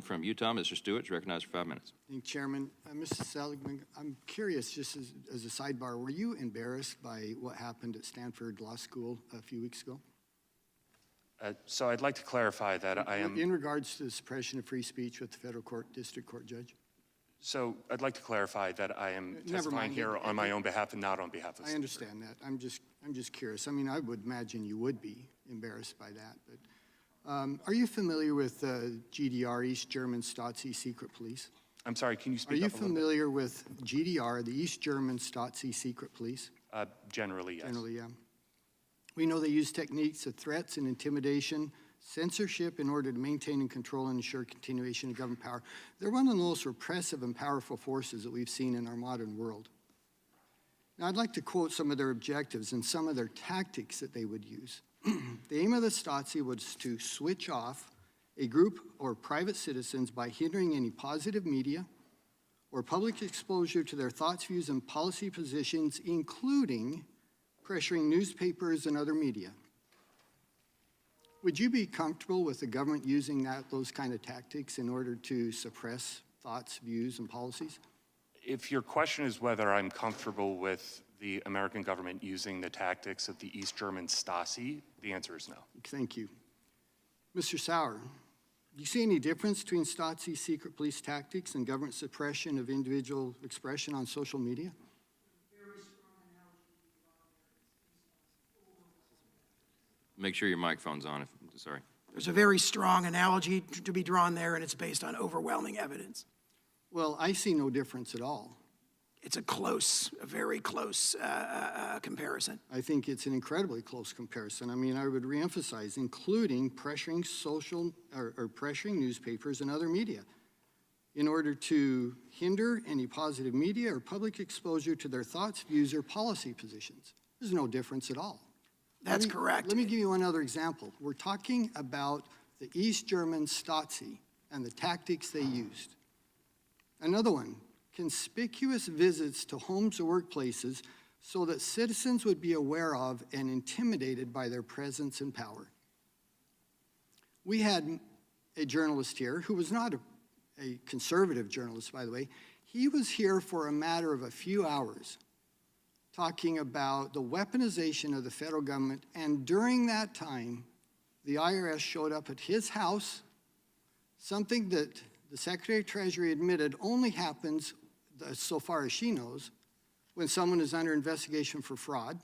From Utah, Mr. Stewart is recognized for 5 minutes. Thank you, Chairman. Mr. Seligman, I'm curious, just as a sidebar, were you embarrassed by what happened at Stanford Law School a few weeks ago? So I'd like to clarify that I am... In regards to the suppression of free speech with the federal court, district court judge? So I'd like to clarify that I am testifying here on my own behalf and not on behalf of... I understand that. I'm just curious. I mean, I would imagine you would be embarrassed by that. But are you familiar with GDR, East German Stasi secret police? I'm sorry, can you speak up a little bit? Are you familiar with GDR, the East German Stasi secret police? Generally, yes. Generally, yeah. We know they use techniques of threats and intimidation, censorship in order to maintain and control and ensure continuation of government power. They're one of the most repressive and powerful forces that we've seen in our modern world. Now, I'd like to quote some of their objectives and some of their tactics that they would use. The aim of the Stasi was to switch off a group or private citizens by hindering any positive media or public exposure to their thoughts, views, and policy positions, including pressuring newspapers and other media. Would you be comfortable with the government using those kind of tactics in order to suppress thoughts, views, and policies? If your question is whether I'm comfortable with the American government using the tactics of the East German Stasi, the answer is no. Thank you. Mr. Sauer, do you see any difference between Stasi secret police tactics and government suppression of individual expression on social media? Make sure your microphone's on. Sorry. There's a very strong analogy to be drawn there, and it's based on overwhelming evidence. Well, I see no difference at all. It's a very close comparison. I think it's an incredibly close comparison. I mean, I would reemphasize, including pressuring pressuring newspapers and other media in order to hinder any positive media or public exposure to their thoughts, views, or policy positions. There's no difference at all. That's correct. Let me give you one other example. We're talking about the East German Stasi and the tactics they used. Another one, conspicuous visits to homes or workplaces so that citizens would be aware of and intimidated by their presence and power. We had a journalist here who was not a conservative journalist, by the way. He was here for a matter of a few hours talking about the weaponization of the federal government, and during that time, the IRS showed up at his house, something that the Secretary of Treasury admitted only happens, so far as she knows, when someone is under investigation for fraud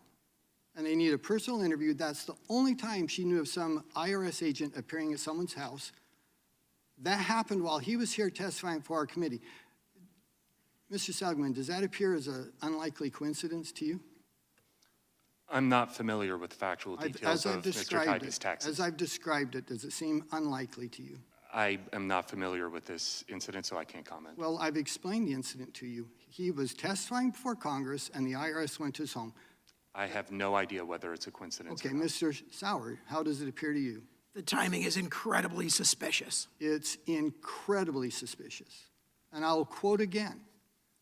and they need a personal interview. That's the only time she knew of some IRS agent appearing at someone's house. That happened while he was here testifying for our committee. Mr. Seligman, does that appear as an unlikely coincidence to you? I'm not familiar with the factual details of Mr. Taity's taxes. As I've described it, does it seem unlikely to you? I am not familiar with this incident, so I can't comment. Well, I've explained the incident to you. He was testifying before Congress, and the IRS went to his home. I have no idea whether it's a coincidence. Okay, Mr. Sauer, how does it appear to you? The timing is incredibly suspicious. It's incredibly suspicious. And I'll quote again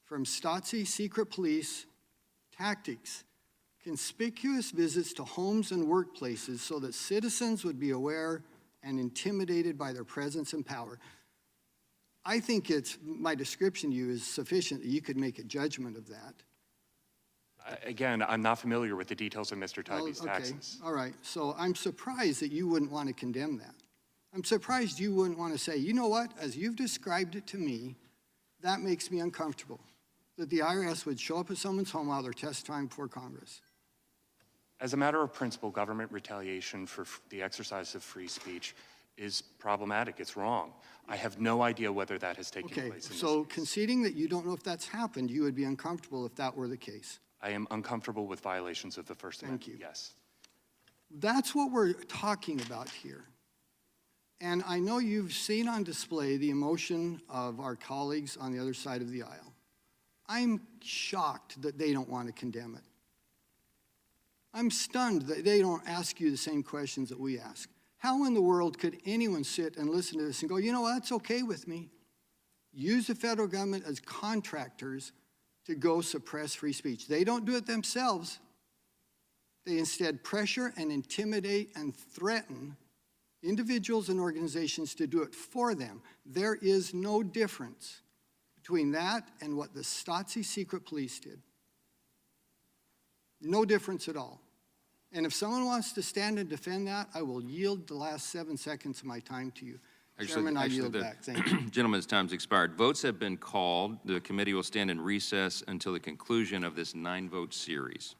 from Stasi secret police tactics: conspicuous visits to homes and workplaces so that citizens would be aware and intimidated by their presence and power. I think my description to you is sufficient that you could make a judgment of that. Again, I'm not familiar with the details of Mr. Taity's taxes. All right, so I'm surprised that you wouldn't want to condemn that. I'm surprised you wouldn't want to say, you know what, as you've described it to me, that makes me uncomfortable, that the IRS would show up at someone's home while they're testifying before Congress. As a matter of principle, government retaliation for the exercise of free speech is problematic. It's wrong. I have no idea whether that has taken place in this case. So conceding that you don't know if that's happened, you would be uncomfortable if that were the case. I am uncomfortable with violations of the First Amendment. Thank you. Yes. That's what we're talking about here. And I know you've seen on display the emotion of our colleagues on the other side of the aisle. I'm shocked that they don't want to condemn it. I'm stunned that they don't ask you the same questions that we ask. How in the world could anyone sit and listen to this and go, you know what, that's okay with me? Use the federal government as contractors to go suppress free speech. They don't do it themselves. They instead pressure and intimidate and threaten individuals and organizations to do it for them. There is no difference between that and what the Stasi secret police did. No difference at all. And if someone wants to stand and defend that, I will yield the last 7 seconds of my time to you. Chairman, I yield back. Thank you. Gentleman's time's expired. Votes have been called. The committee will stand in recess until the conclusion of this 9-vote series.